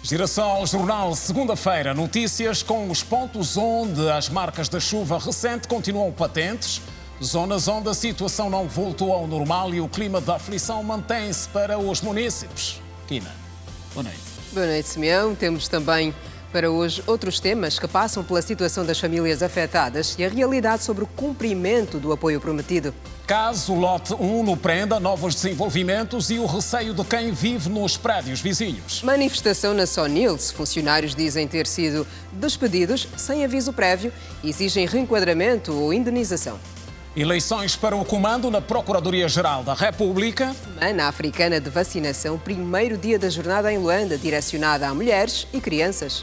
Giração Jornal, segunda-feira, notícias com os pontos onde as marcas da chuva recente continuam patentes, zonas onde a situação não voltou ao normal e o clima da aflição mantém-se para os munícipes. Quina, boa noite. Boa noite, Simeão. Temos também para hoje outros temas que passam pela situação das famílias afetadas e a realidade sobre o cumprimento do apoio prometido. Caso Lote 1 no Prenda, novos desenvolvimentos e o receio de quem vive nos prédios vizinhos. Manifestação na Sonils. Funcionários dizem ter sido despedidos sem aviso prévio e exigem reenquadramento ou indenização. Eleições para o comando na Procuradoria-Geral da República. Semana Africana de Vacinação, primeiro dia da jornada em Luanda, direcionada a mulheres e crianças.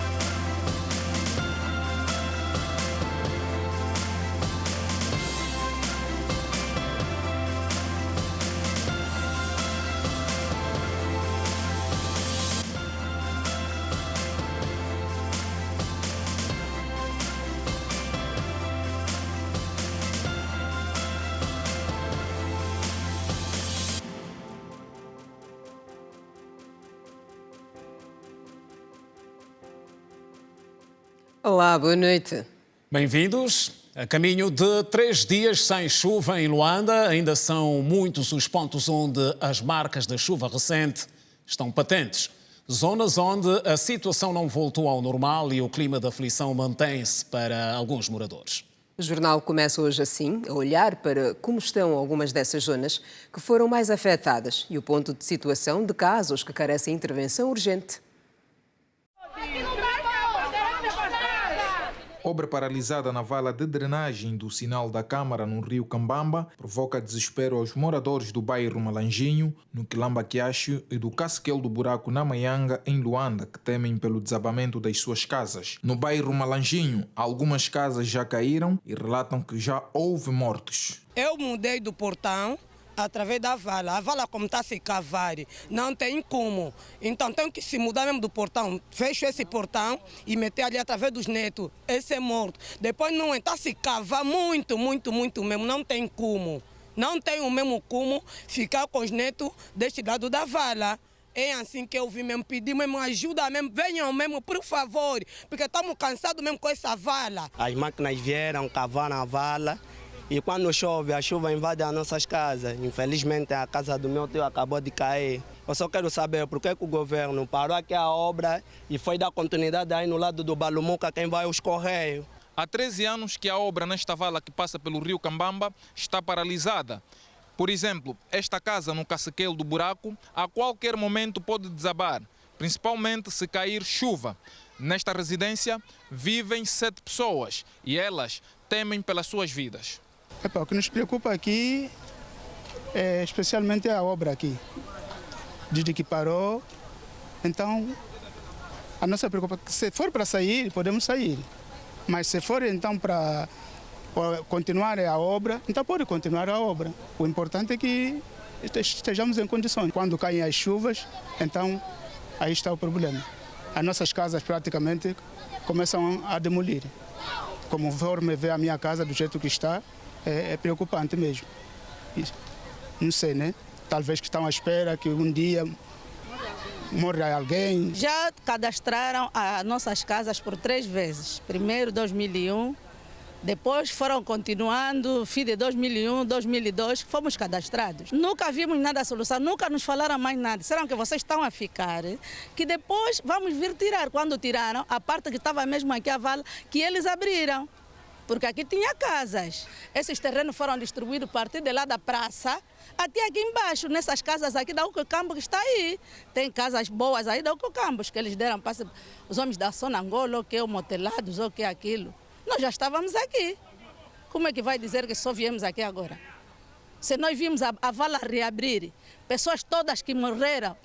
Olá, boa noite. Bem-vindos. A caminho de 3 dias sem chuva em Luanda, ainda são muitos os pontos onde as marcas da chuva recente estão patentes. Zonas onde a situação não voltou ao normal e o clima de aflição mantém-se para alguns moradores. O jornal começa hoje assim, a olhar para como estão algumas dessas zonas que foram mais afetadas e o ponto de situação de casos que carecem de intervenção urgente. Obra paralisada na vala de drenagem do sinal da Câmara no rio Cambamba provoca desespero aos moradores do bairro Malanjinho, no Quilamba Quiacho e do Casquel do Buraco na Maianga, em Luanda, que temem pelo desabamento das suas casas. No bairro Malanjinho, algumas casas já caíram e relatam que já houve mortos. Eu mudei do portão através da vala. A vala, como está a se cavar, não tem como. Então tenho que se mudar mesmo do portão. Fecho esse portão e meter ali através dos netos. Esse é morto. Depois não está a se cavar muito mesmo. Não tem como. Não tem o mesmo como ficar com os netos deste lado da vala. É assim que eu vim mesmo pedir mesmo ajuda mesmo. Venham mesmo, por favor. Porque estamos cansados mesmo com essa vala. As máquinas vieram cavar na vala. E quando chove, a chuva invade as nossas casas. Infelizmente, a casa do meu tio acabou de cair. Eu só quero saber por que o governo parou aqui a obra e foi dar continuidade aí no lado do Balumuca, quem vai aos Correios. Há 13 anos que a obra nesta vala que passa pelo rio Cambamba está paralisada. Por exemplo, esta casa no Casquel do Buraco, a qualquer momento pode desabar, principalmente se cair chuva. Nesta residência vivem 7 pessoas e elas temem pelas suas vidas. O que nos preocupa aqui é especialmente a obra aqui. Desde que parou, então a nossa preocupação, se for para sair, podemos sair. Mas se for então para continuar a obra, então pode continuar a obra. O importante é que estejamos em condições. Quando caem as chuvas, então aí está o problema. As nossas casas praticamente começam a demolir. Como forma ver a minha casa do jeito que está, é preocupante mesmo. Não sei, né? Talvez que estão à espera que um dia morra alguém. Já cadastraram as nossas casas por 3 vezes. Primeiro 2001, depois foram continuando, fim de 2001, 2002, fomos cadastrados. Nunca vimos nada a solução, nunca nos falaram mais nada. Disseram que vocês estão a ficar, que depois vamos vir tirar. Quando tiraram, a parte que estava mesmo aqui a vala, que eles abriram. Porque aqui tinha casas. Esses terrenos foram distribuídos a partir de lá da praça até aqui embaixo, nessas casas aqui da Ucocambo que está aí. Tem casas boas aí da Ucocambo que eles deram para os homens da Sonangolo, ou que é o Motelados, ou que é aquilo. Nós já estávamos aqui. Como é que vai dizer que só viemos aqui agora? Se nós vimos a vala reabrir, pessoas todas que morreram,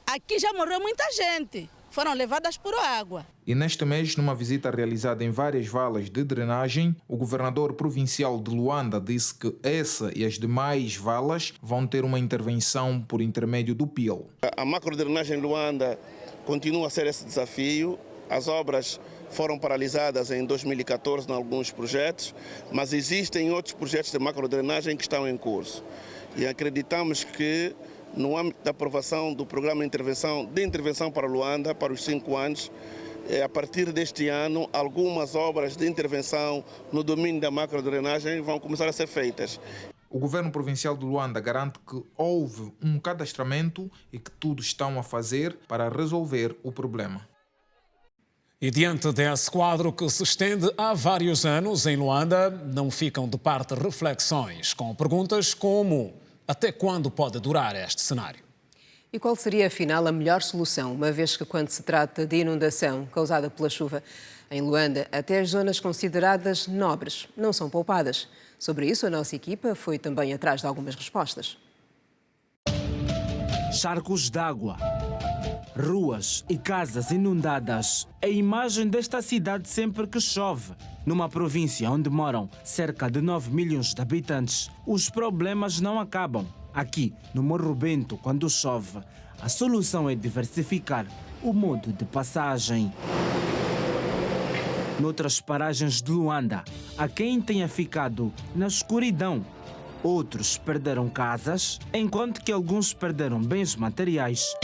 aqui já morreu muita gente. Foram levadas por água. E neste mês, numa visita realizada em várias valas de drenagem, o governador provincial de Luanda disse que essa e as demais valas vão ter uma intervenção por intermédio do PIL. A macrodrenagem em Luanda continua a ser esse desafio. As obras foram paralisadas em 2014 em alguns projetos, mas existem outros projetos de macrodrenagem que estão em curso. E acreditamos que no âmbito da aprovação do programa de intervenção para Luanda para os 5 anos. A partir deste ano, algumas obras de intervenção no domínio da macrodrenagem vão começar a ser feitas. O governo provincial de Luanda garante que houve um cadastramento e que tudo estão a fazer para resolver o problema. E diante desse quadro que se estende há vários anos em Luanda, não ficam de parte reflexões com perguntas como: até quando pode durar este cenário? E qual seria, afinal, a melhor solução, uma vez que, quando se trata de inundação causada pela chuva, em Luanda, até as zonas consideradas nobres não são poupadas? Sobre isso, a nossa equipa foi também atrás de algumas respostas. Charcos d'água, ruas e casas inundadas. É a imagem desta cidade sempre que chove. Numa província onde moram cerca de 9 milhões de habitantes, os problemas não acabam. Aqui, no Morro Bento, quando chove, a solução é diversificar o modo de passagem. Noutras paragens de Luanda, há quem tenha ficado na escuridão. Outros perderam casas, enquanto que alguns perderam bens materiais.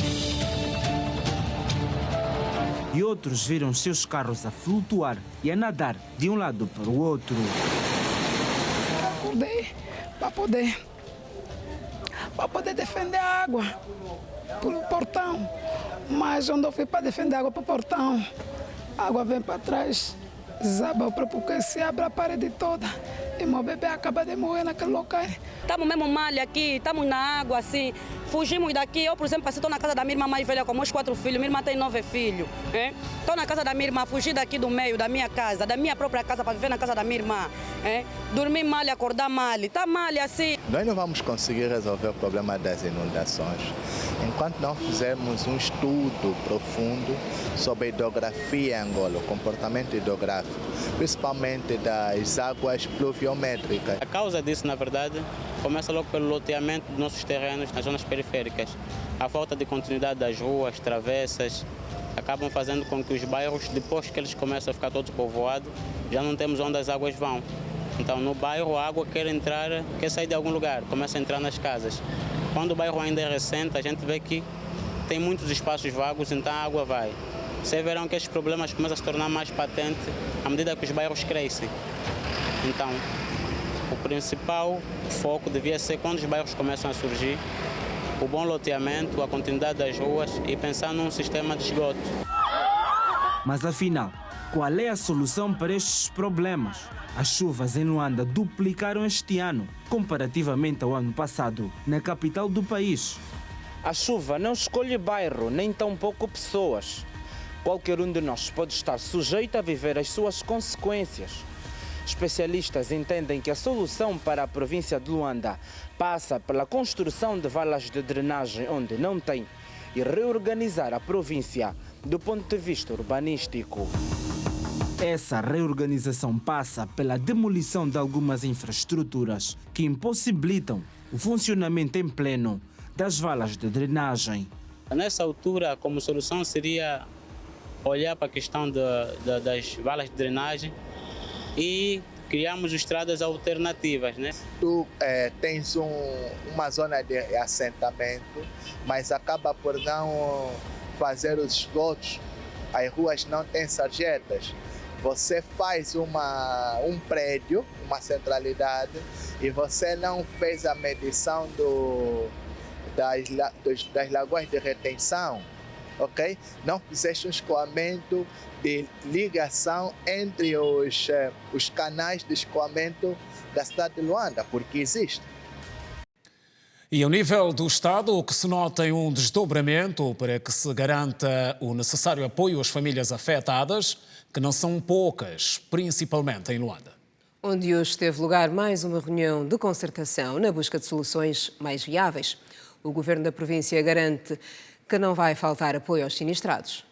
E outros viram seus carros a flutuar e a nadar de um lado para o outro. Acordei para poder defender a água pelo portão. Mas onde eu fui para defender a água para o portão, a água vem para trás, desaba porque se abre a parede toda. E meu bebê acaba de morrer naquele local. Estamos mesmo mal aqui, estamos na água, assim, fugimos daqui. Eu, por exemplo, estou na casa da minha irmã mais velha com meus 4 filhos, minha irmã tem 9 filhos. Estou na casa da minha irmã, fugi daqui do meio, da minha casa, da minha própria casa, para viver na casa da minha irmã. Dormir mal, acordar mal, está mal assim. Nós não vamos conseguir resolver o problema das inundações enquanto não fizermos um estudo profundo sobre a hidrografia em Angola, o comportamento hidrográfico, principalmente das águas pluviométricas. A causa disso, na verdade, começa logo pelo loteamento dos nossos terrenos nas zonas periféricas. A falta de continuidade das ruas, travessas, acabam fazendo com que os bairros, depois que eles começam a ficar todos povoados, já não temos onde as águas vão. Então, no bairro, a água quer sair de algum lugar, começa a entrar nas casas. Quando o bairro ainda é recente, a gente vê que tem muitos espaços vagos, então a água vai. Vocês verão que esses problemas começam a se tornar mais patentes à medida que os bairros crescem. Então, o principal foco devia ser, quando os bairros começam a surgir, o bom loteamento, a continuidade das ruas e pensar num sistema de esgoto. Mas afinal, qual é a solução para estes problemas? As chuvas em Luanda duplicaram este ano, comparativamente ao ano passado, na capital do país. A chuva não escolhe bairro, nem tampouco pessoas. Qualquer um de nós pode estar sujeito a viver as suas consequências. Especialistas entendem que a solução para a província de Luanda passa pela construção de valas de drenagem onde não tem e reorganizar a província do ponto de vista urbanístico. Essa reorganização passa pela demolição de algumas infraestruturas que impossibilitam o funcionamento em pleno das valas de drenagem. Nessa altura, como solução seria olhar para a questão das valas de drenagem e criarmos estradas alternativas, né? Tu tens uma zona de assentamento, mas acaba por não fazer os esgotos, as ruas não têm sarjetas. Você faz um prédio, uma centralidade, e você não fez a medição das lagoas de retenção, ok? Não fizeste um escoamento de ligação entre os canais de escoamento da cidade de Luanda, porque existe. E ao nível do Estado, o que se nota é um desdobramento para que se garanta o necessário apoio às famílias afetadas, que não são poucas, principalmente em Luanda. Onde hoje teve lugar mais uma reunião de concertação na busca de soluções mais viáveis. O Governo da província garante que não vai faltar apoio aos sinistrados.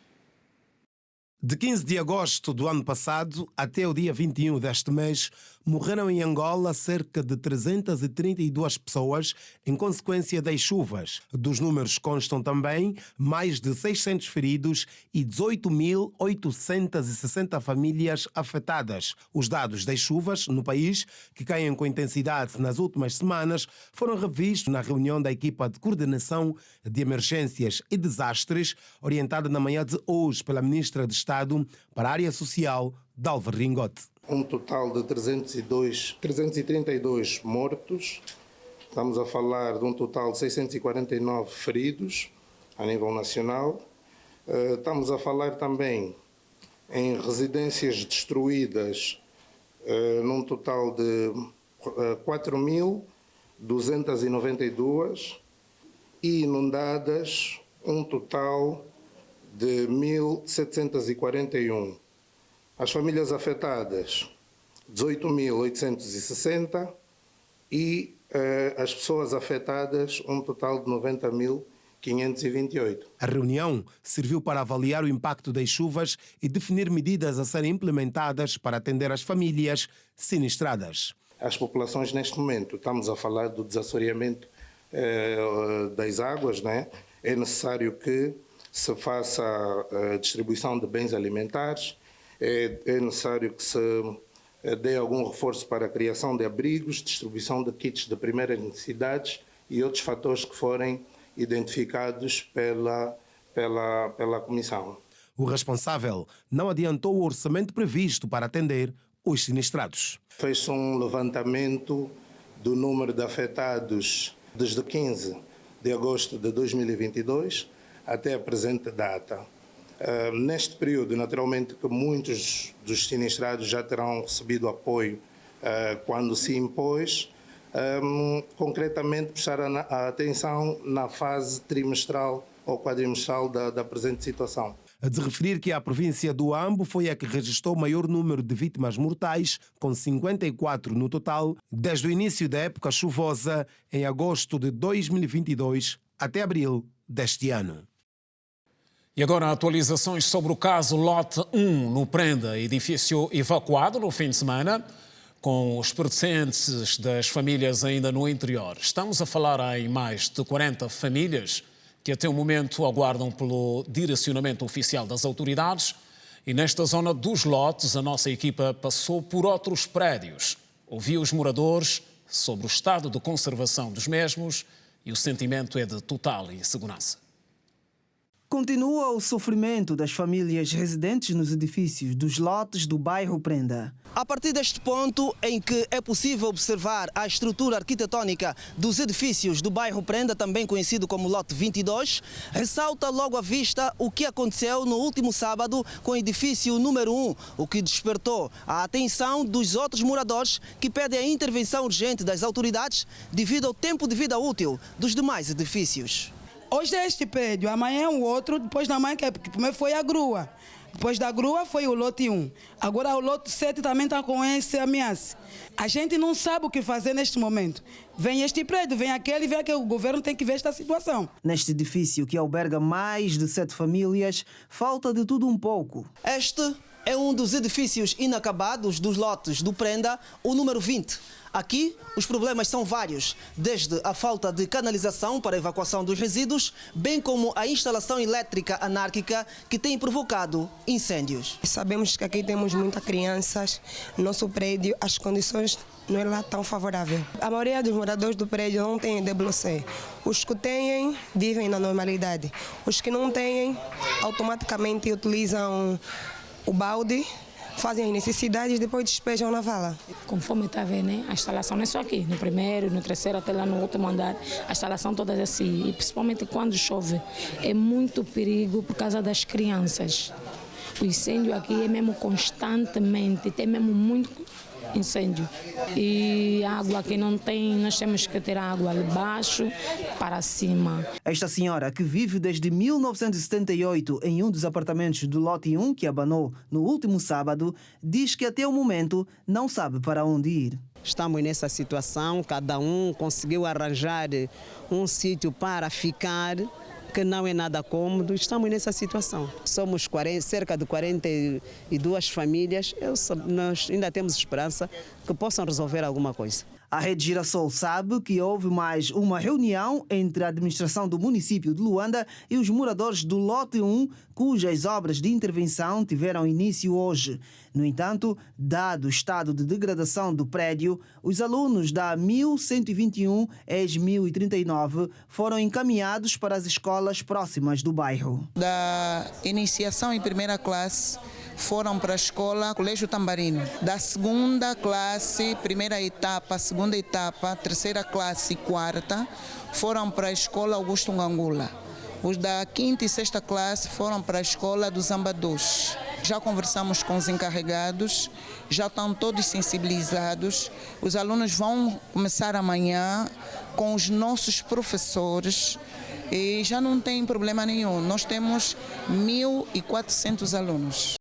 De 15 de agosto do ano passado até o dia 21 deste mês, Morreram em Angola cerca de 332 pessoas em consequência das chuvas. Dos números constam também mais de 600 feridos e 18.860 famílias afetadas. Os dados das chuvas no país, que caem com intensidade nas últimas semanas, foram revistos na reunião da equipa de coordenação de emergências e desastres, orientada na manhã de hoje pela Ministra de Estado para a Área Social, Dalva Ringote. Um total de 332 mortos. Estamos a falar de um total de 649 feridos a nível nacional. Estamos a falar também em residências destruídas, num total de 4.292 e inundadas, um total de 1.741. As famílias afetadas, 18.860 e as pessoas afetadas, um total de 90.528. A reunião serviu para avaliar o impacto das chuvas e definir medidas a serem implementadas para atender as famílias sinistradas. As populações, neste momento, estamos a falar do desassoreamento das águas, né? É necessário que se faça a distribuição de bens alimentares, é necessário que se dê algum reforço para a criação de abrigos, distribuição de kits de primeiras necessidades e outros fatores que forem identificados pela Comissão. O responsável não adiantou o orçamento previsto para atender os sinistrados. Fez-se um levantamento do número de afetados desde 15 de agosto de 2022 até a presente data. Neste período, naturalmente, que muitos dos sinistrados já terão recebido apoio quando se impôs, concretamente prestar a atenção na fase trimestral ou quadrimestral da presente situação. De referir que a província do Ambo foi a que registrou o maior número de vítimas mortais, com 54 no total, desde o início da época chuvosa, em agosto de 2022 até abril deste ano. E agora atualizações sobre o caso Lote 1 no Prenda, edifício evacuado no fim de semana, com os pertencentes das famílias ainda no interior. Estamos a falar em mais de 40 famílias que até o momento aguardam pelo direcionamento oficial das autoridades. E nesta zona dos lotes, a nossa equipa passou por outros prédios, ouviu os moradores sobre o estado de conservação dos mesmos e o sentimento é de total insegurança. Continua o sofrimento das famílias residentes nos edifícios dos lotes do bairro Prenda. A partir deste ponto em que é possível observar a estrutura arquitetônica dos edifícios do bairro Prenda, também conhecido como Lote 22, ressalta logo à vista o que aconteceu no último sábado com o edifício número 1, o que despertou a atenção dos outros moradores que pedem a intervenção urgente das autoridades devido ao tempo de vida útil dos demais edifícios. Hoje é este prédio, amanhã é o outro, depois da manhã, porque primeiro foi a grua. Depois da grua foi o lote 1. Agora o lote 7 também está com essa ameaça. A gente não sabe o que fazer neste momento. Vem este prédio, vem aquele e vê que o governo tem que ver esta situação. Neste edifício que alberga mais de 7 famílias, falta de tudo um pouco. Este é um dos edifícios inacabados dos lotes do Prenda, o número 20. Aqui, os problemas são vários, desde a falta de canalização para a evacuação dos resíduos, bem como a instalação elétrica anárquica que tem provocado incêndios. Sabemos que aqui temos muitas crianças, nosso prédio, as condições não é lá tão favorável. A maioria dos moradores do prédio não tem WC. Os que têm, vivem na normalidade. Os que não têm, automaticamente utilizam o balde, fazem as necessidades e depois despejam na vala. Conforme está vendo, né? A instalação não é só aqui, no primeiro, no terceiro, até lá no último andar, a instalação toda é assim. E principalmente quando chove, é muito perigo por causa das crianças. O incêndio aqui é mesmo constantemente, tem mesmo muito incêndio. E água que não tem, nós temos que ter água de baixo para cima. Esta senhora, que vive desde 1978 em um dos apartamentos do lote 1 que abanou no último sábado, diz que até o momento não sabe para onde ir. Estamos nessa situação, cada um conseguiu arranjar um sítio para ficar, que não é nada cômodo, estamos nessa situação. Somos cerca de 42 famílias, nós ainda temos esperança que possam resolver alguma coisa. A Rede Girassol sabe que houve mais uma reunião entre a administração do município de Luanda e os moradores do lote 1, cujas obras de intervenção tiveram início hoje. No entanto, dado o estado de degradação do prédio, os alunos da 1121 ex-1039 foram encaminhados para as escolas próximas do bairro. Da iniciação em primeira classe, foram para a escola Colégio Tambarino. Da segunda classe, primeira etapa, segunda etapa, terceira classe e quarta, foram para a escola Augusto Ngangula. Os da quinta e sexta classe foram para a escola do Zambadus. Já conversamos com os encarregados, já estão todos sensibilizados. Os alunos vão começar amanhã com os nossos professores e já não tem problema nenhum. Nós temos 1.400 alunos.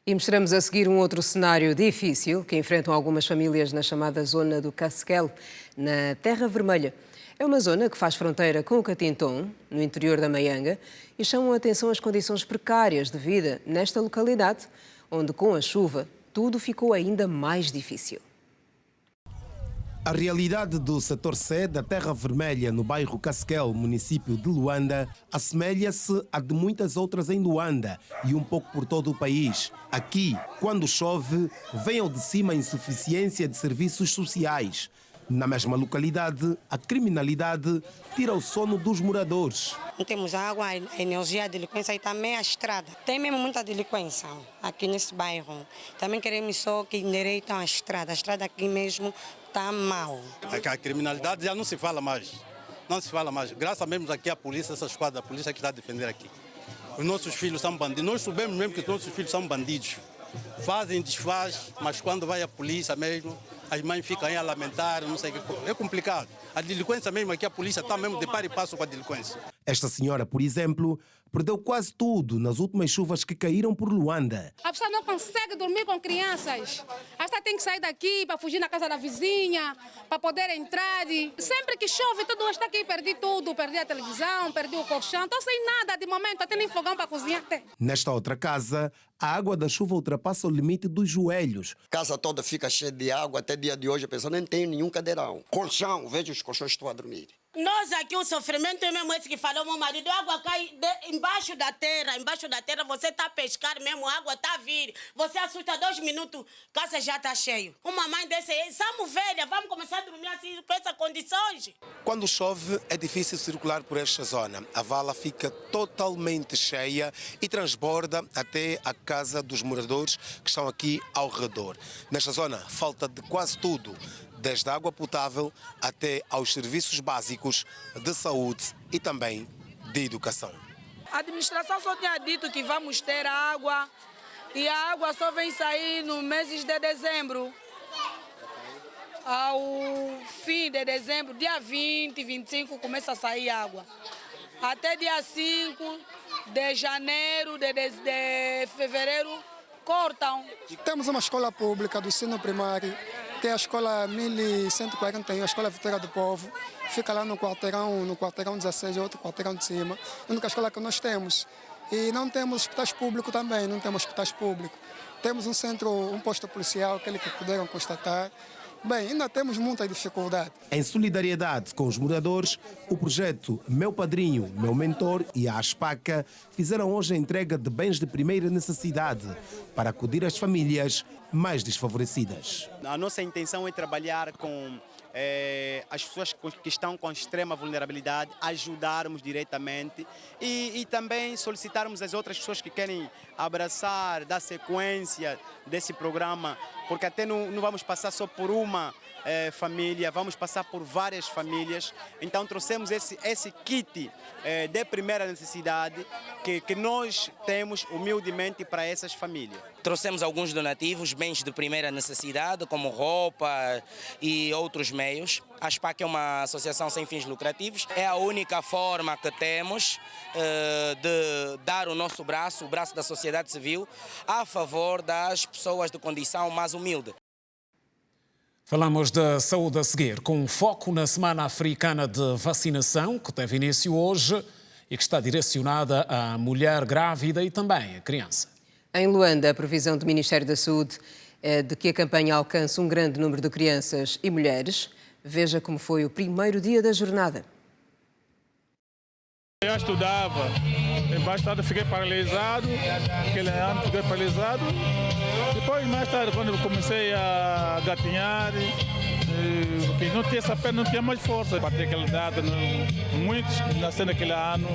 E mostramos a seguir um outro cenário difícil que enfrentam algumas famílias na chamada zona do Casquel, na Terra Vermelha. É uma zona que faz fronteira com o Catinton, no interior da Maianga, e chamam a atenção as condições precárias de vida nesta localidade, onde com a chuva tudo ficou ainda mais difícil. A realidade do setor C da Terra Vermelha, no bairro Casquel, município de Luanda, assemelha-se à de muitas outras em Luanda e um pouco por todo o país. Aqui, quando chove, vem ao de cima a insuficiência de serviços sociais. Na mesma localidade, a criminalidade tira o sono dos moradores. Não temos água, a energia, a delinquência e também a estrada. Tem mesmo muita delinquência aqui nesse bairro. Também queremos só que endireitem a estrada. A estrada aqui mesmo está mal. A criminalidade já não se fala mais. Não se fala mais. Graças a mesmo aqui a polícia, essa esquadra, a polícia que está a defender aqui. Os nossos filhos são bandidos. Nós sabemos mesmo que os nossos filhos são bandidos. Fazem, desfaz, mas quando vai a polícia mesmo, as mães ficam aí a lamentar, não sei o que. É complicado. A delinquência mesmo aqui, a polícia está mesmo de par e passo com a delinquência. Esta senhora, por exemplo, perdeu quase tudo nas últimas chuvas que caíram por Luanda. A pessoa não consegue dormir com crianças. Esta tem que sair daqui para fugir na casa da vizinha, para poder entrar. Sempre que chove, tudo está aqui. Perdi tudo. Perdi a televisão, perdi o colchão. Estou sem nada de momento, até nem fogão para cozinhar. Nesta outra casa, a água da chuva ultrapassa o limite dos joelhos. A casa toda fica cheia de água. Até dia de hoje a pessoa nem tem nenhum cadeirão. Colchão, vejo os colchões, estou a dormir. Nós aqui, o sofrimento é mesmo esse que falou meu marido. A água cai embaixo da terra você está a pescar mesmo, a água está a vir. Você assusta 2 minutos, a casa já está cheia. Uma mãe desse, somos velha, vamos começar a dormir assim com essas condições. Quando chove, é difícil circular por esta zona. A vala fica totalmente cheia e transborda até a casa dos moradores que estão aqui ao redor. Nesta zona, falta de quase tudo, desde a água potável até aos serviços básicos de saúde e também de educação. A administração só tinha dito que vamos ter água e a água só vem sair no mês de dezembro. Ao fim de dezembro, dia 20, 25, começa a sair água. Até dia 5 de janeiro, de fevereiro, cortam. Temos uma escola pública do ensino primário, que é a escola 1141, a escola Vitória do Povo. Fica lá no quarteirão 16, outro quarteirão de cima. A única escola que nós temos. E não temos hospitais públicos também, não temos hospitais públicos. Temos um centro, um posto policial, aquele que puderam constatar. Bem, ainda temos muita dificuldade. Em solidariedade com os moradores, o projeto Meu Padrinho, Meu Mentor e a Aspaca fizeram hoje a entrega de bens de primeira necessidade para acudir às famílias mais desfavorecidas. A nossa intenção é trabalhar com as pessoas que estão com extrema vulnerabilidade, ajudarmos diretamente e também solicitarmos as outras pessoas que querem abraçar, dar sequência desse programa, porque até não vamos passar só por uma família, vamos passar por várias famílias. Então trouxemos esse kit de primeira necessidade que nós temos humildemente para essas famílias. Trouxemos alguns donativos, bens de primeira necessidade, como roupa e outros meios. A ASPAC é uma associação sem fins lucrativos. É a única forma que temos de dar o nosso braço, o braço da sociedade civil, a favor das pessoas de condição mais humilde. Falamos da saúde a seguir, com foco na Semana Africana de Vacinação, que teve início hoje e que está direcionada à mulher grávida e também à criança. Em Luanda, a previsão do Ministério da Saúde é de que a campanha alcance um grande número de crianças e mulheres. Veja como foi o primeiro dia da jornada. Eu estudava, mais tarde fiquei paralisado, aquele ano fiquei paralisado. Depois, mais tarde, quando eu comecei a gatinhar, que não tinha essa perna, não tinha mais força para ter aquela idade. Muitos nasceram naquele ano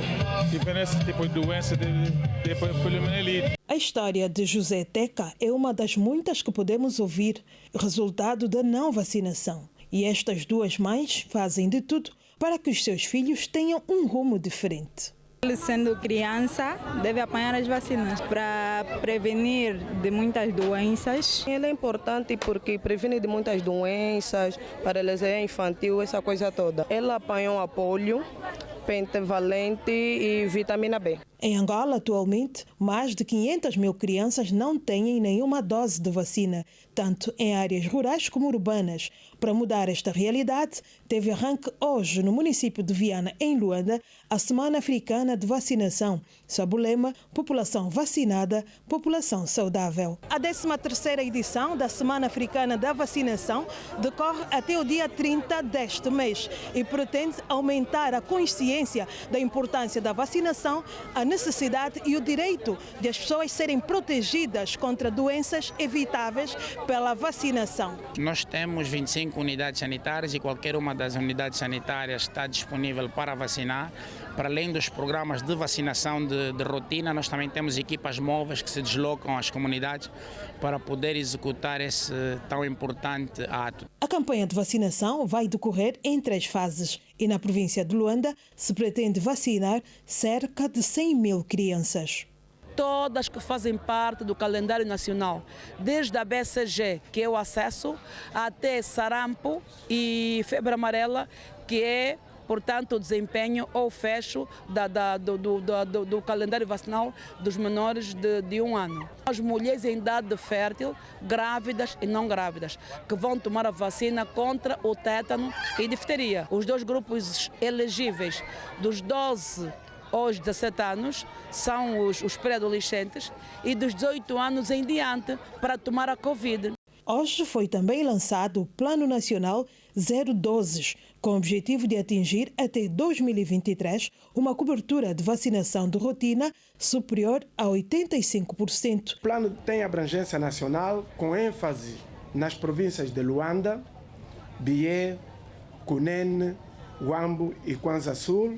tiveram esse tipo de doença de poliomielite. A história de José Teca é uma das muitas que podemos ouvir, resultado da não vacinação. E estas duas mães fazem de tudo para que os seus filhos tenham um rumo diferente. Ele, sendo criança, deve apanhar as vacinas para prevenir de muitas doenças. Ele é importante porque previne de muitas doenças, paralisia infantil, essa coisa toda. Ele apanhou a polio, pentavalente e vitamina B. Em Angola, atualmente, mais de 500 mil crianças não têm nenhuma dose de vacina, tanto em áreas rurais como urbanas. Para mudar esta realidade, teve arranque hoje no município de Viana, em Luanda, a Semana Africana de Vacinação, sob o lema População Vacinada, População Saudável. A 13ª edição da Semana Africana da Vacinação decorre até o dia 30 deste mês e pretende aumentar a consciência da importância da vacinação, a necessidade e o direito de as pessoas serem protegidas contra doenças evitáveis pela vacinação. Nós temos 25 unidades sanitárias e qualquer uma das unidades sanitárias está disponível para vacinar. Para além dos programas de vacinação de rotina, nós também temos equipas móveis que se deslocam às comunidades para poder executar esse tão importante ato. A campanha de vacinação vai decorrer em 3 fases e na província de Luanda se pretende vacinar cerca de 100 mil crianças. Todas que fazem parte do calendário nacional, desde a BCG, que é o acesso, até sarampo e febre amarela, que é, portanto, o desempenho ou fecho do calendário vacinal dos menores de 1 ano. As mulheres em idade fértil, grávidas e não grávidas, que vão tomar a vacina contra o tétano e difteria. Os 2 grupos elegíveis dos 12 aos 17 anos são os pré-adolescentes e dos 18 anos em diante para tomar a Covid. Hoje foi também lançado o Plano Nacional Zero Doses, com o objetivo de atingir até 2023 uma cobertura de vacinação de rotina superior a 85%. O plano tem abrangência nacional, com ênfase nas províncias de Luanda, Bié, Cunene, Huambo e Kwanza Sul,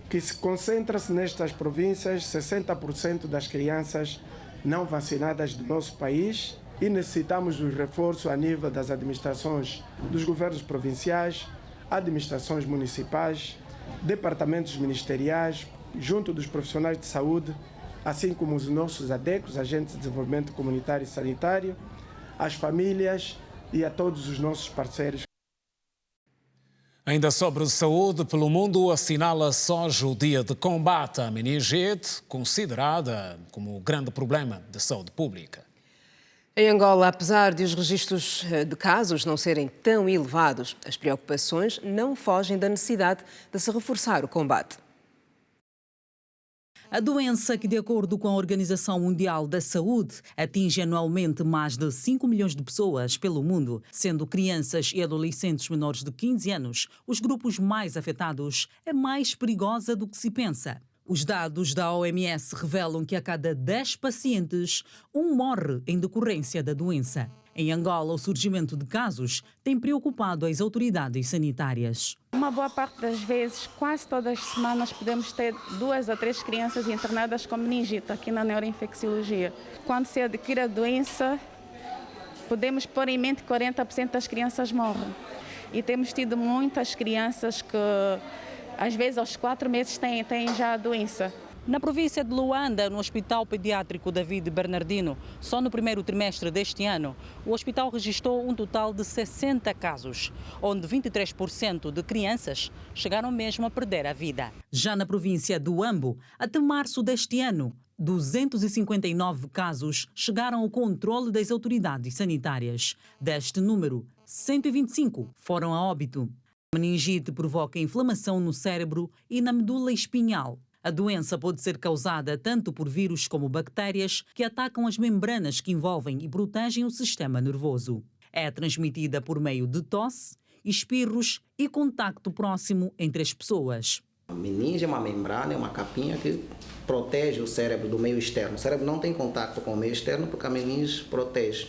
que se concentra-se nestas províncias 60% das crianças não vacinadas do nosso país e necessitamos do reforço a nível das administrações dos governos provinciais, administrações municipais, departamentos ministeriais, junto dos profissionais de saúde, assim como os nossos ADECOS, Agentes de Desenvolvimento Comunitário e Sanitário, as famílias e a todos os nossos parceiros. Ainda sobre saúde, pelo mundo assinala-se hoje o dia de combate à meningite, considerada como um grande problema de saúde pública. Em Angola, apesar de os registros de casos não serem tão elevados, as preocupações não fogem da necessidade de se reforçar o combate. A doença, que de acordo com a Organização Mundial da Saúde, atinge anualmente mais de 5 milhões de pessoas pelo mundo, sendo crianças e adolescentes menores de 15 anos os grupos mais afetados, é mais perigosa do que se pensa. Os dados da OMS revelam que a cada 10 pacientes, um morre em decorrência da doença. Em Angola, o surgimento de casos tem preocupado as autoridades sanitárias. Uma boa parte das vezes, quase todas as semanas, podemos ter 2 a 3 crianças internadas com meningite aqui na neuroinfecciologia. Quando se adquire a doença, podemos pôr em mente que 40% das crianças morrem. E temos tido muitas crianças que, às vezes, aos 4 meses têm já a doença. Na província de Luanda, no Hospital Pediátrico David Bernardino, só no primeiro trimestre deste ano, o hospital registrou um total de 60 casos, onde 23% de crianças chegaram mesmo a perder a vida. Já na província do Huambo, até março deste ano, 259 casos chegaram ao controle das autoridades sanitárias. Deste número, 125 foram a óbito. A meningite provoca inflamação no cérebro e na medula espinhal. A doença pode ser causada tanto por vírus como bactérias que atacam as membranas que envolvem e protegem o sistema nervoso. É transmitida por meio de tosse, espirros e contacto próximo entre as pessoas. A meninge é uma membrana, é uma capinha que protege o cérebro do meio externo. O cérebro não tem contato com o meio externo porque a meninge protege.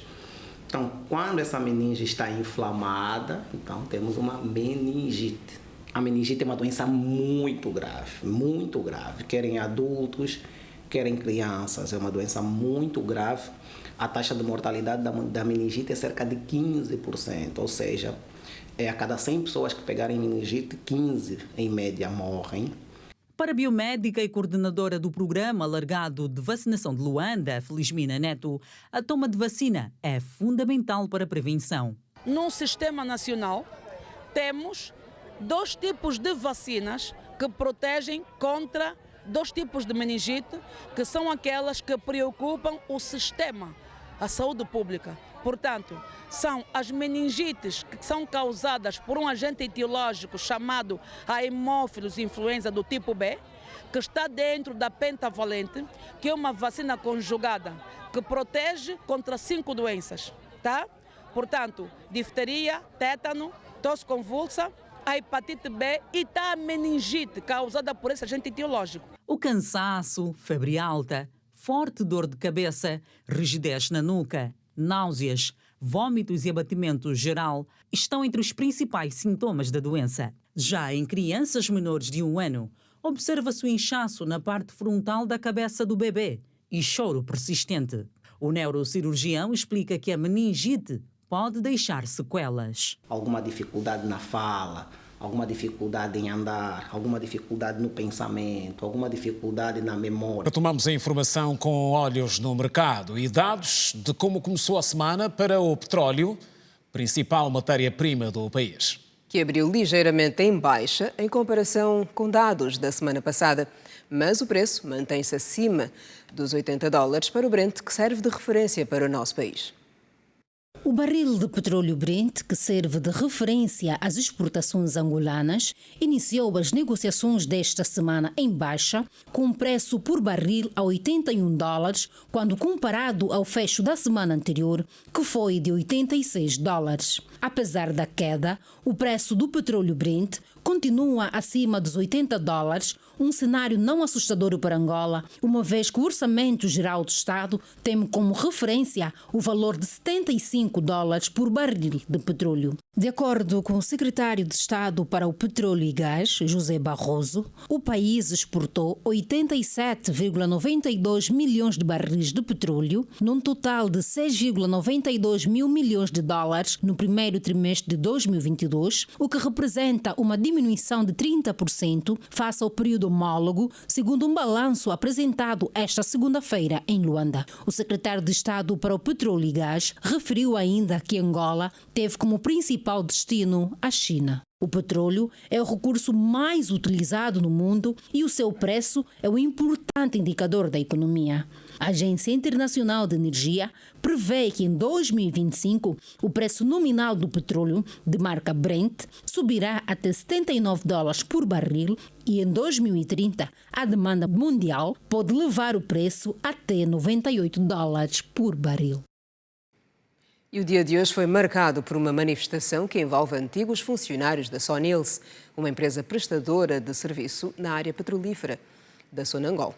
Então, quando essa meninge está inflamada, então temos uma meningite. A meningite é uma doença muito grave, quer em adultos, quer em crianças. É uma doença muito grave. A taxa de mortalidade da meningite é cerca de 15%, ou seja, a cada 100 pessoas que pegarem meningite, 15 em média morrem. Para a biomédica e coordenadora do Programa Alargado de Vacinação de Luanda, Felizmina Neto, a toma de vacina é fundamental para a prevenção. No Sistema Nacional, temos 2 tipos de vacinas que protegem contra 2 tipos de meningite, que são aquelas que preocupam o sistema, a saúde pública. Portanto, são as meningites que são causadas por um agente etiológico chamado Haemophilus influenza do tipo B, que está dentro da pentavalente, que é uma vacina conjugada que protege contra 5 doenças, tá? Portanto, difteria, tétano, tosse convulsa, a hepatite B e a meningite causada por esse agente etiológico. O cansaço, febre alta, forte dor de cabeça, rigidez na nuca, náuseas, vômitos e abatimento geral estão entre os principais sintomas da doença. Já em crianças menores de 1 ano, observa-se o inchaço na parte frontal da cabeça do bebê e choro persistente. O neurocirurgião explica que a meningite pode deixar sequelas. Alguma dificuldade na fala, alguma dificuldade em andar, alguma dificuldade no pensamento, alguma dificuldade na memória. Retomamos a informação com olhos no mercado e dados de como começou a semana para o petróleo, principal matéria-prima do país. Que abriu ligeiramente em baixa em comparação com dados da semana passada, mas o preço mantém-se acima dos $80 para o Brent, que serve de referência para o nosso país. O barril de petróleo Brent, que serve de referência às exportações angolanas, iniciou as negociações desta semana em baixa, com preço por barril a $81, quando comparado ao fecho da semana anterior, que foi de $86. Apesar da queda, o preço do petróleo Brent continua acima dos $80, um cenário não assustador para Angola, uma vez que o Orçamento Geral do Estado tem como referência o valor de $75 por barril de petróleo. De acordo com o secretário de Estado para o Petróleo e Gás, José Barroso, o país exportou 87,92 milhões de barris de petróleo, num total de 6,92 mil milhões de dólares no primeiro trimestre de 2022, o que representa uma diminuição de 30% face ao período homólogo, segundo um balanço apresentado esta segunda-feira em Luanda. O secretário de Estado para o Petróleo e Gás referiu ainda que Angola teve como principal destino a China. O petróleo é o recurso mais utilizado no mundo e o seu preço é um importante indicador da economia. A Agência Internacional de Energia prevê que em 2025 o preço nominal do petróleo de marca Brent subirá até $79 por barril e em 2030 a demanda mundial pode levar o preço até $98 por barril. E o dia de hoje foi marcado por uma manifestação que envolve antigos funcionários da Sonils, uma empresa prestadora de serviço na área petrolífera da Sonangol.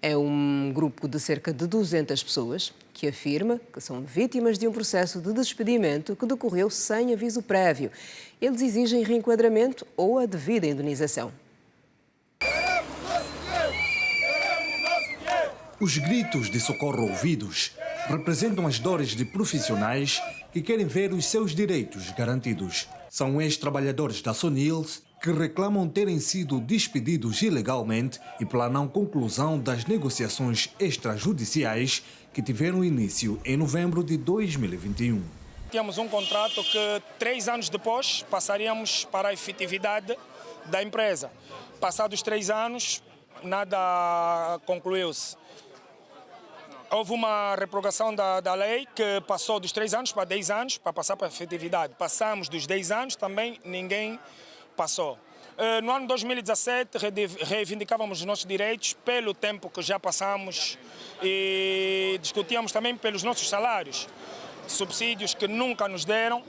É um grupo de cerca de 200 pessoas que afirma que são vítimas de um processo de despedimento que decorreu sem aviso prévio. Eles exigem reenquadramento ou a devida indenização. Os gritos de socorro ouvidos representam as dores de profissionais que querem ver os seus direitos garantidos. São ex-trabalhadores da Sonils que reclamam terem sido despedidos ilegalmente e planam conclusão das negociações extrajudiciais que tiveram início em novembro de 2021. Tínhamos um contrato que 3 anos depois passaríamos para a efetividade da empresa. Passados 3 anos, nada concluiu-se. Houve uma reprogramação da lei que passou dos 3 anos para 10 anos para passar para a efetividade. Passamos dos 10 anos, também ninguém passou. No ano 2017, reivindicávamos os nossos direitos pelo tempo que já passamos e discutíamos também pelos nossos salários, subsídios que nunca nos deram,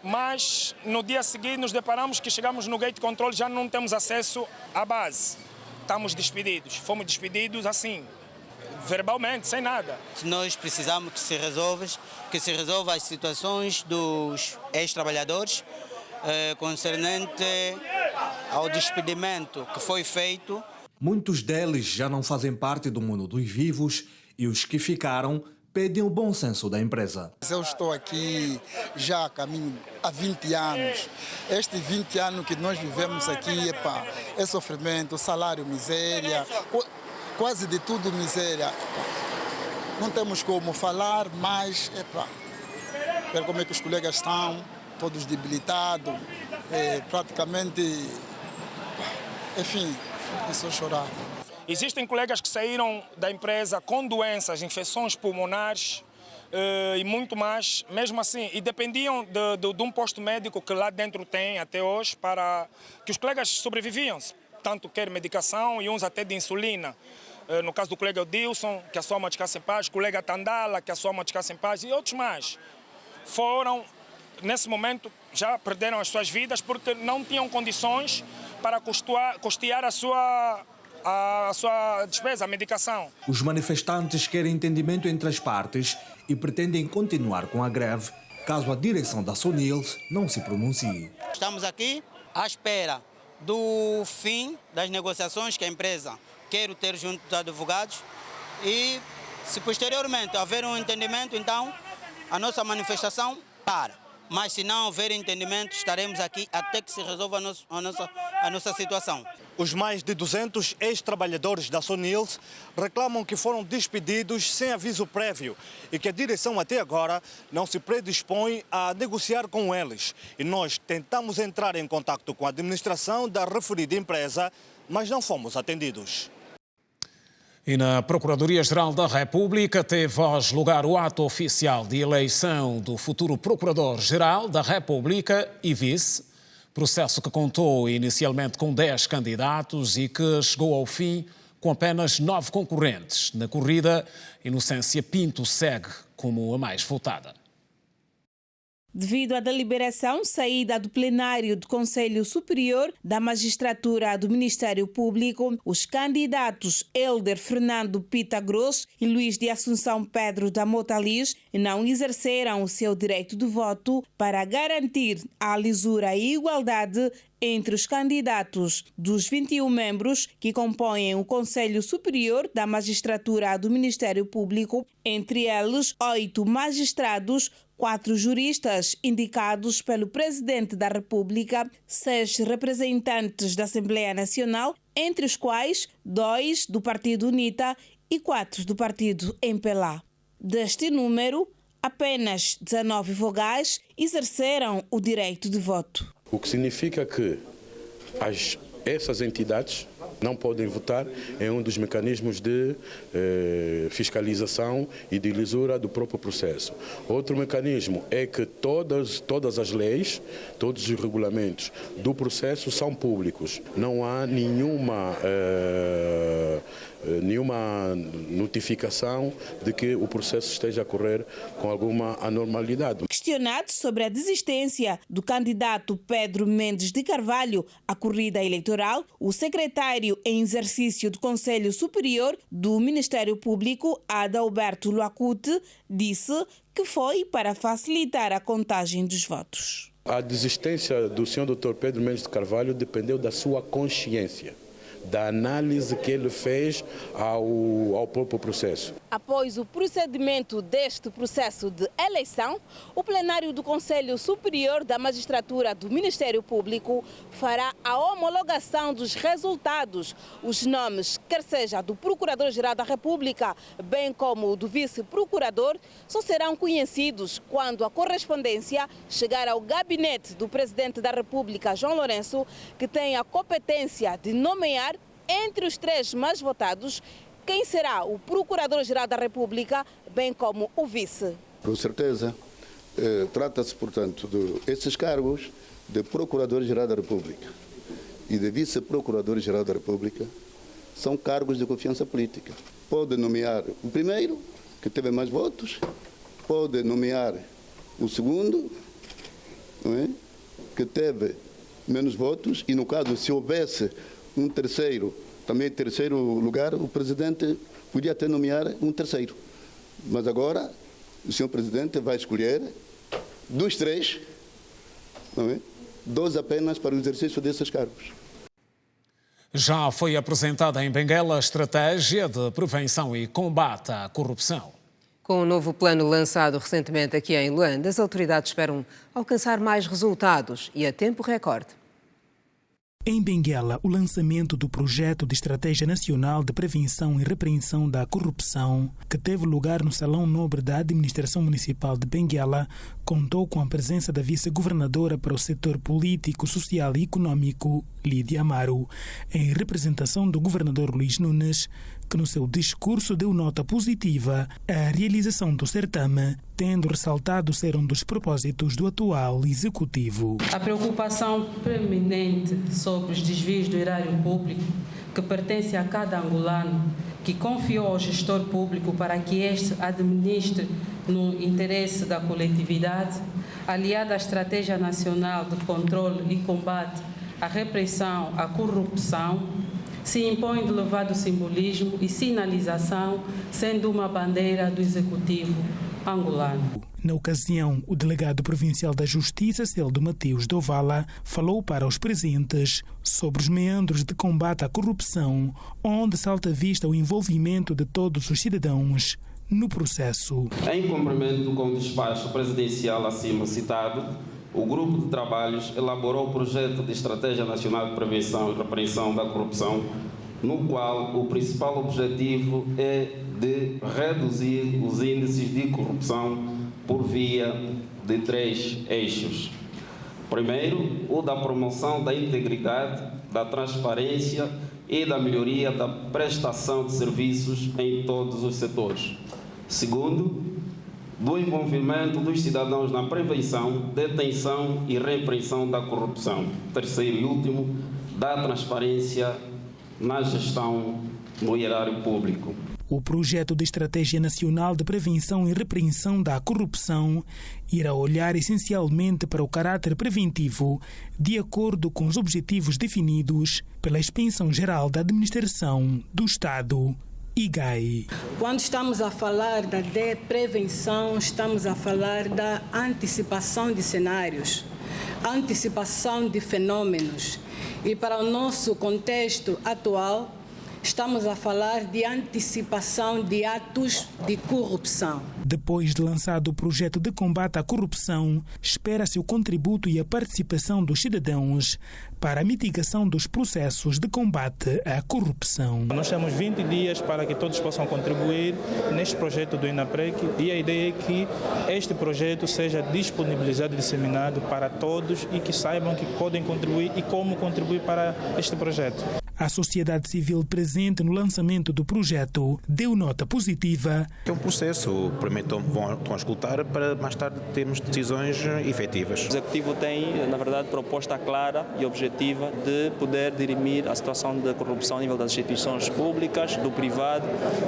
mas no dia seguinte nos deparamos que chegamos no gate control, já não temos acesso à base. Estamos despedidos, fomos despedidos assim, verbalmente, sem nada. Nós precisamos que se resolva as situações dos ex-trabalhadores concernente ao despedimento que foi feito. Muitos deles já não fazem parte do mundo dos vivos e os que ficaram pedem o bom senso da empresa. Eu estou aqui já a caminho há 20 anos. Este 20 anos que nós vivemos aqui, é sofrimento, salário, miséria, quase de tudo miséria. Não temos como falar, mas ver como é que os colegas estão, todos debilitados, praticamente, enfim, é só chorar. Existem colegas que saíram da empresa com doenças, infecções pulmonares e muito mais, mesmo assim, e dependiam de um posto médico que lá dentro tem até hoje para que os colegas sobreviviam, tanto quer medicação e uns até de insulina. No caso do colega Dilson, que a sua alma descansa em paz, o colega Tandala, que a sua alma descansa em paz, e outros mais. Foram, nesse momento, já perderam as suas vidas porque não tinham condições para custear a sua despesa, a medicação. Os manifestantes querem entendimento entre as partes e pretendem continuar com a greve caso a direção da Sonils não se pronuncie. Estamos aqui à espera do fim das negociações que a empresa quer ter junto dos advogados e, se posteriormente houver um entendimento, então a nossa manifestação para. Mas se não houver entendimento, estaremos aqui até que se resolva a nossa situação. Os mais de 200 ex-trabalhadores da Sonils reclamam que foram despedidos sem aviso prévio e que a direção até agora não se predispõe a negociar com eles. E nós tentamos entrar em contato com a administração da referida empresa, mas não fomos atendidos. E na Procuradoria-Geral da República teve hoje lugar o ato oficial de eleição do futuro Procurador-Geral da República e vice, processo que contou inicialmente com 10 candidatos e que chegou ao fim com apenas 9 concorrentes. Na corrida, Inocência Pinto segue como a mais votada. Devido à deliberação saída do plenário do Conselho Superior da Magistratura do Ministério Público, os candidatos Helder Fernando Pita Gross e Luís de Assunção Pedro da Mota Liz não exerceram o seu direito de voto para garantir a lisura e igualdade entre os candidatos dos 21 membros que compõem o Conselho Superior da Magistratura do Ministério Público, entre eles 8 magistrados, 4 juristas indicados pelo Presidente da República, 6 representantes da Assembleia Nacional, entre os quais 2 do Partido UNITA e 4 do Partido MPLA. Deste número, apenas 19 vogais exerceram o direito de voto. O que significa que essas entidades não podem votar em um dos mecanismos de fiscalização e de lisura do próprio processo. Outro mecanismo é que todas as leis, todos os regulamentos do processo são públicos. Não há nenhuma notificação de que o processo esteja a correr com alguma anormalidade. Questionado sobre a desistência do candidato Pedro Mendes de Carvalho à corrida eleitoral, o secretário em exercício do Conselho Superior do Ministério Público, Adalberto Luacute, disse que foi para facilitar a contagem dos votos. A desistência do senhor Dr. Pedro Mendes de Carvalho dependeu da sua consciência, da análise que ele fez ao próprio processo. Após o procedimento deste processo de eleição, o plenário do Conselho Superior da Magistratura do Ministério Público fará a homologação dos resultados. Os nomes, quer seja do Procurador-Geral da República, bem como do Vice-Procurador, só serão conhecidos quando a correspondência chegar ao gabinete do Presidente da República, João Lourenço, que tem a competência de nomear entre os 3 mais votados quem será o Procurador-Geral da República, bem como o vice. Com certeza, trata-se, portanto, de esses cargos de Procurador-Geral da República. e de vice-procurador-geral da República são cargos de confiança política. Pode nomear o primeiro, que teve mais votos, pode nomear o segundo, não é? Que teve menos votos, e no caso, se houvesse um terceiro, também terceiro lugar, o presidente podia até nomear um terceiro. Mas agora, o senhor presidente vai escolher dos 3, não é? 2 apenas para o exercício desses cargos. Já foi apresentada em Benguela a estratégia de prevenção e combate à corrupção. Com o novo plano lançado recentemente aqui em Luanda, as autoridades esperam alcançar mais resultados e a tempo recorde. Em Benguela, o lançamento do projeto de Estratégia Nacional de Prevenção e Repreensão da Corrupção, que teve lugar no Salão Nobre da Administração Municipal de Benguela, contou com a presença da vice-governadora para o setor político, social e econômico, Lídia Amaro, em representação do governador Luís Nunes, que no seu discurso deu nota positiva à realização do certame, tendo ressaltado ser um dos propósitos do atual executivo. A preocupação preeminente sobre os desvios do erário público, que pertence a cada angolano, que confiou ao gestor público para que este administre no interesse da coletividade, aliada à Estratégia Nacional de Controle e Combate à Repressão à Corrupção, se impõe de elevado simbolismo e sinalização, sendo uma bandeira do Executivo angolano. Na ocasião, o delegado provincial da Justiça, Celdo Mateus Dovala, falou para os presentes sobre os meandros de combate à corrupção, onde salta à vista o envolvimento de todos os cidadãos no processo. Em cumprimento com o despacho presidencial acima citado, o Grupo de Trabalhos elaborou o projeto de Estratégia Nacional de Prevenção e Repreensão da Corrupção, no qual o principal objetivo é de reduzir os índices de corrupção por via de 3 eixos. Primeiro, o da promoção da integridade, da transparência e da melhoria da prestação de serviços em todos os setores. Segundo, do envolvimento dos cidadãos na prevenção, detenção e repreensão da corrupção. Terceiro e último, da transparência na gestão no erário público. O projeto de Estratégia Nacional de Prevenção e Repreensão da Corrupção irá olhar essencialmente para o caráter preventivo, de acordo com os objetivos definidos pela Inspeção Geral da Administração do Estado. IGAI. Quando estamos a falar da prevenção, estamos a falar da antecipação de cenários, antecipação de fenômenos. E para o nosso contexto atual, estamos a falar de antecipação de atos de corrupção. Depois de lançado o projeto de combate à corrupção, espera-se o contributo e a participação dos cidadãos para a mitigação dos processos de combate à corrupção. Nós temos 20 dias para que todos possam contribuir neste projeto do INAPREC e a ideia é que este projeto seja disponibilizado e disseminado para todos e que saibam que podem contribuir e como contribuir para este projeto. A sociedade civil presente no lançamento do projeto deu nota positiva. É um processo, primeiro vão escutar para mais tarde termos decisões efetivas. O Executivo tem, na verdade, proposta clara e objetiva de poder dirimir a situação de corrupção a nível das instituições públicas, do privado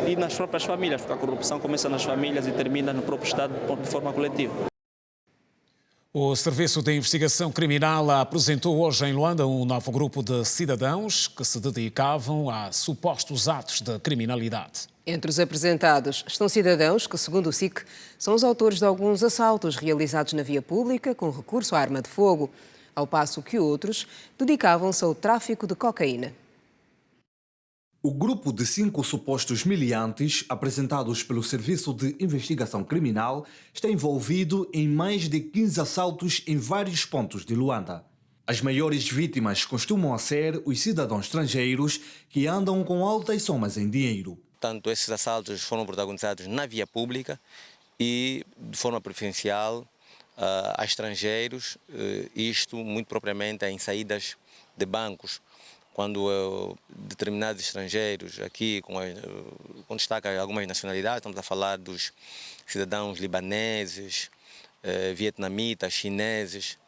e nas próprias famílias, porque a corrupção começa nas famílias e termina no próprio Estado de forma coletiva. O Serviço de Investigação Criminal apresentou hoje em Luanda um novo grupo de cidadãos que se dedicavam a supostos atos de criminalidade. Entre os apresentados estão cidadãos que, segundo o SIC, são os autores de alguns assaltos realizados na via pública com recurso à arma de fogo, ao passo que outros dedicavam-se ao tráfico de cocaína. O grupo de 5 supostos miliantes, apresentados pelo Serviço de Investigação Criminal, está envolvido em mais de 15 assaltos em vários pontos de Luanda. As maiores vítimas costumam ser os cidadãos estrangeiros que andam com altas somas em dinheiro. Tanto esses assaltos foram protagonizados na via pública e de forma preferencial a estrangeiros, isto muito propriamente em saídas de bancos, quando determinados estrangeiros, aqui com destaque a algumas nacionalidades, estamos a falar dos cidadãos libaneses, vietnamitas, chineses,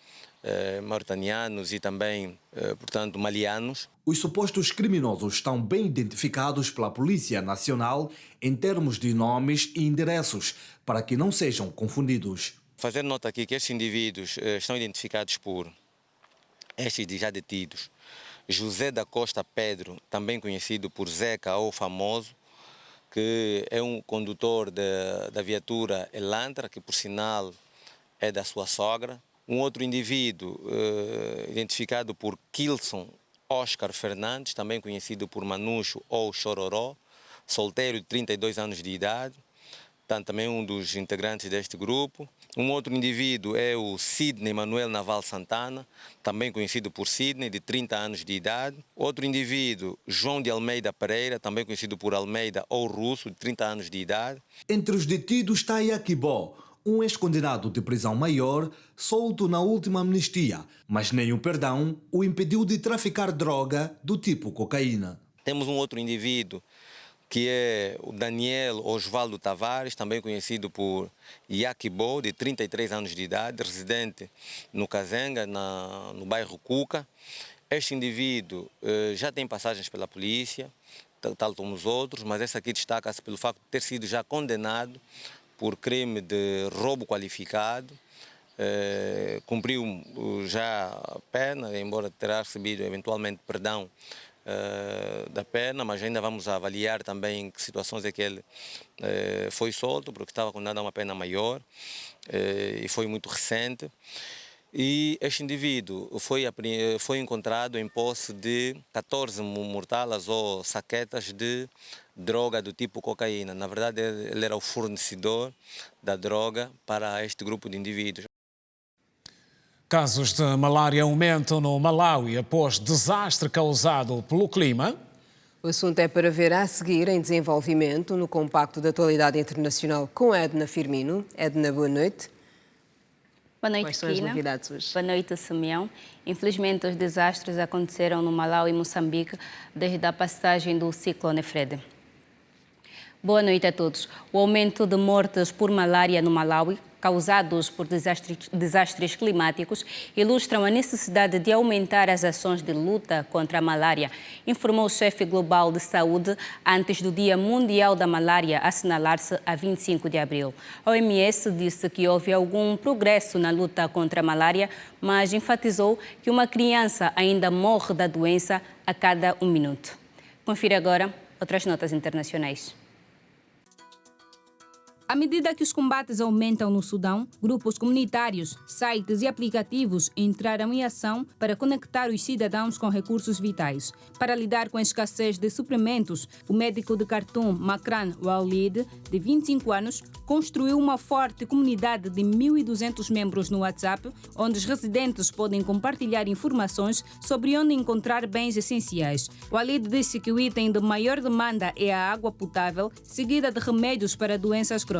mauritanianos e também, portanto, malianos. Os supostos criminosos estão bem identificados pela Polícia Nacional em termos de nomes e endereços, para que não sejam confundidos. Fazer nota aqui que estes indivíduos estão identificados por estes já detidos. José da Costa Pedro, também conhecido por Zeca ou Famoso, que é um condutor da viatura Elantra, que por sinal é da sua sogra. Um outro indivíduo identificado por Kilson Oscar Fernandes, também conhecido por Manucho ou Chororó, solteiro de 32 anos de idade, também um dos integrantes deste grupo. Um outro indivíduo é o Sidney Manuel Naval Santana, também conhecido por Sidney, de 30 anos de idade. Outro indivíduo, João de Almeida Pereira, também conhecido por Almeida ou Russo, de 30 anos de idade. Entre os detidos está Yakibó, um ex-condenado de prisão maior, solto na última amnistia, mas nem o perdão o impediu de traficar droga do tipo cocaína. Temos um outro indivíduo, que é o Daniel Osvaldo Tavares, também conhecido por Yakibó, de 33 anos de idade, residente no Kazenga, no bairro Cuca. Este indivíduo já tem passagens pela polícia, tal como os outros, mas esse aqui destaca-se pelo facto de ter sido já condenado por crime de roubo qualificado, cumpriu já a pena, embora terá recebido eventualmente perdão da pena, mas ainda vamos avaliar também em que situações é que ele foi solto, porque estava condenado a uma pena maior e foi muito recente. E este indivíduo foi encontrado em posse de 14 mortalas ou saquetas de droga do tipo cocaína. Na verdade, ele era o fornecedor da droga para este grupo de indivíduos. Casos de malária aumentam no Malawi após desastre causado pelo clima. O assunto é para ver a seguir em desenvolvimento no Compacto de Atualidade Internacional com Edna Firmino. Edna, boa noite. Boa noite, Quais são as novidades hoje? Boa noite, Simeão. Infelizmente, os desastres aconteceram no Malawi e Moçambique desde a passagem do ciclone Fred. Boa noite a todos. O aumento de mortes por malária no Malawi, causados por desastres climáticos, ilustram a necessidade de aumentar as ações de luta contra a malária, informou o chefe global de saúde antes do Dia Mundial da Malária, assinalar-se a 25 de abril. A OMS disse que houve algum progresso na luta contra a malária, mas enfatizou que uma criança ainda morre da doença a cada 1 minuto. Confira agora outras notas internacionais. À medida que os combates aumentam no Sudão, grupos comunitários, sites e aplicativos entraram em ação para conectar os cidadãos com recursos vitais. Para lidar com a escassez de suprimentos, o médico de Khartoum, Makran Walid, de 25 anos, construiu uma forte comunidade de 1.200 membros no WhatsApp, onde os residentes podem compartilhar informações sobre onde encontrar bens essenciais. Walid disse que o item de maior demanda é a água potável, seguida de remédios para doenças crônicas.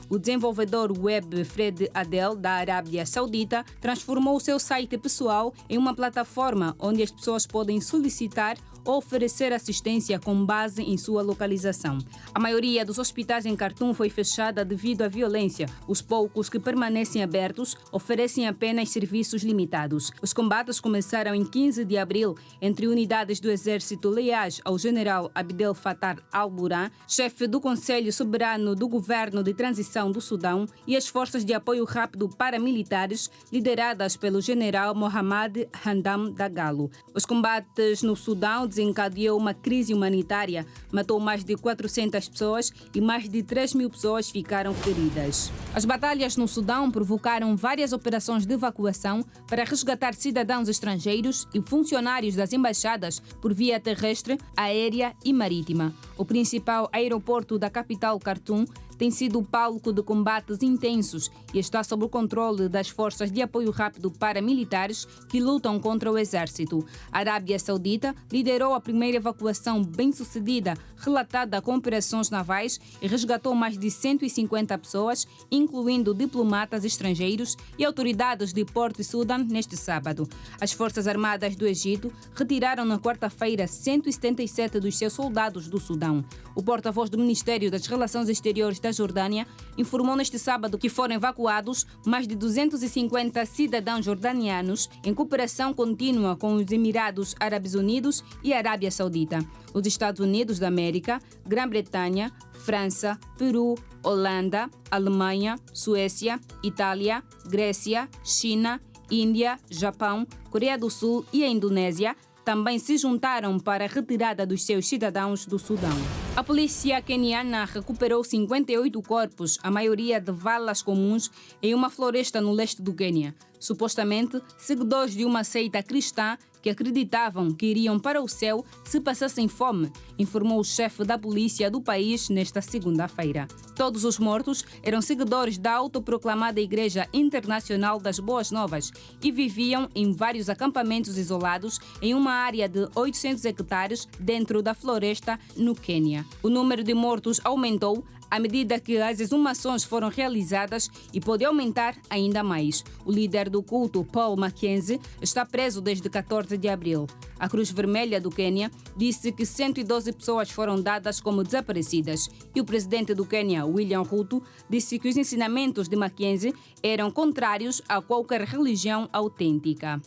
O desenvolvedor web Fred Adel, da Arábia Saudita, transformou o seu site pessoal em uma plataforma onde as pessoas podem solicitar ou oferecer assistência com base em sua localização. A maioria dos hospitais em Khartoum foi fechada devido à violência. Os poucos que permanecem abertos oferecem apenas serviços limitados. Os combates começaram em 15 de abril entre unidades do exército leais ao general Abdel Fattah al-Burhan, chefe do Conselho Soberano do Governo de Transição do Sudão, e as forças de apoio rápido paramilitares lideradas pelo general Mohamed Hamdan Dagalo. Os combates no Sudão desencadeou uma crise humanitária, matou mais de 400 pessoas e mais de 3.000 pessoas ficaram feridas. As batalhas no Sudão provocaram várias operações de evacuação para resgatar cidadãos estrangeiros e funcionários das embaixadas por via terrestre, aérea e marítima. O principal aeroporto da capital, Khartoum, tem sido palco de combates intensos e está sob o controle das forças de apoio rápido paramilitares que lutam contra o exército. A Arábia Saudita liderou a primeira evacuação bem-sucedida relatada com operações navais e resgatou mais de 150 pessoas, incluindo diplomatas estrangeiros e autoridades de Porto Sudan neste sábado. As Forças Armadas do Egito retiraram na quarta-feira 177 dos seus soldados do Sudão. O porta-voz do Ministério das Relações Exteriores da da Jordânia informou neste sábado que foram evacuados mais de 250 cidadãos jordanianos em cooperação contínua com os Emirados Árabes Unidos e Arábia Saudita, os Estados Unidos da América, Grã-Bretanha, França, Peru, Holanda, Alemanha, Suécia, Itália, Grécia, China, Índia, Japão, Coreia do Sul e a Indonésia também se juntaram para a retirada dos seus cidadãos do Sudão. A polícia queniana recuperou 58 corpos, a maioria de valas comuns, em uma floresta no leste do Quênia. Supostamente, seguidores de uma seita cristã que acreditavam que iriam para o céu se passassem fome, informou o chefe da polícia do país nesta segunda-feira. Todos os mortos eram seguidores da autoproclamada Igreja Internacional das Boas Novas e viviam em vários acampamentos isolados em uma área de 800 hectares dentro da floresta no Quênia. O número de mortos aumentou à medida que as exumações foram realizadas e pode aumentar ainda mais. O líder do culto, Paul Mackenzie, está preso desde 14 de abril. A Cruz Vermelha do Quênia disse que 112 pessoas foram dadas como desaparecidas e o presidente do Quênia, William Ruto, disse que os ensinamentos de Mackenzie eram contrários a qualquer religião autêntica.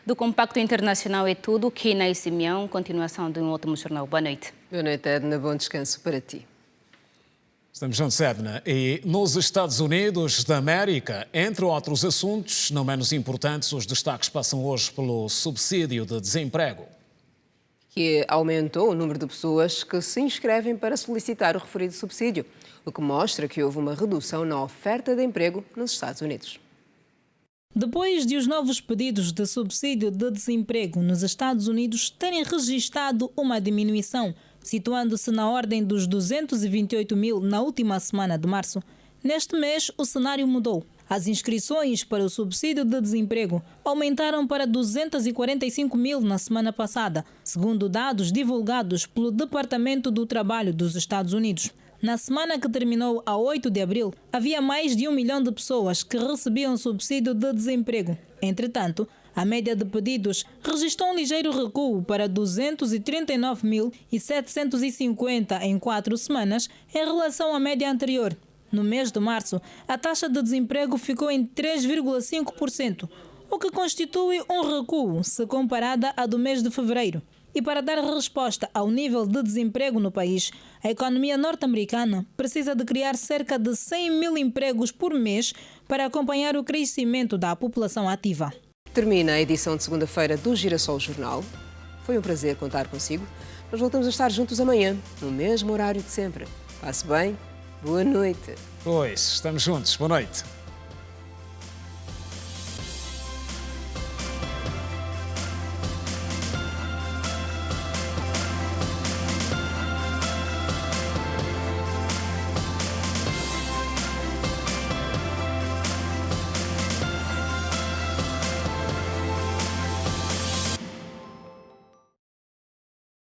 Do Compacto Internacional é tudo. Kina e Simeão, continuação de um ótimo jornal. Boa noite. Boa noite, Edna. Bom descanso para ti. Estamos juntos, Edna. E nos Estados Unidos da América, entre outros assuntos, não menos importantes, os destaques passam hoje pelo subsídio de desemprego. Que aumentou o número de pessoas que se inscrevem para solicitar o referido subsídio, o que mostra que houve uma redução na oferta de emprego nos Estados Unidos. Depois de os novos pedidos de subsídio de desemprego nos Estados Unidos terem registrado uma diminuição, situando-se na ordem dos 228 mil na última semana de março, neste mês o cenário mudou. As inscrições para o subsídio de desemprego aumentaram para 245 mil na semana passada, segundo dados divulgados pelo Departamento do Trabalho dos Estados Unidos. Na semana que terminou a 8 de abril, havia mais de 1 milhão de pessoas que recebiam subsídio de desemprego. Entretanto, a média de pedidos registrou um ligeiro recuo para 239.750 em 4 semanas em relação à média anterior. No mês de março, a taxa de desemprego ficou em 3,5%, o que constitui um recuo se comparada à do mês de fevereiro. E para dar resposta ao nível de desemprego no país, a economia norte-americana precisa de criar cerca de 100 mil empregos por mês para acompanhar o crescimento da população ativa. Termina a edição de segunda-feira do Girassol Jornal. Foi um prazer contar consigo. Nós voltamos a estar juntos amanhã, no mesmo horário de sempre. Passe bem. Boa noite. Pois, estamos juntos. Boa noite.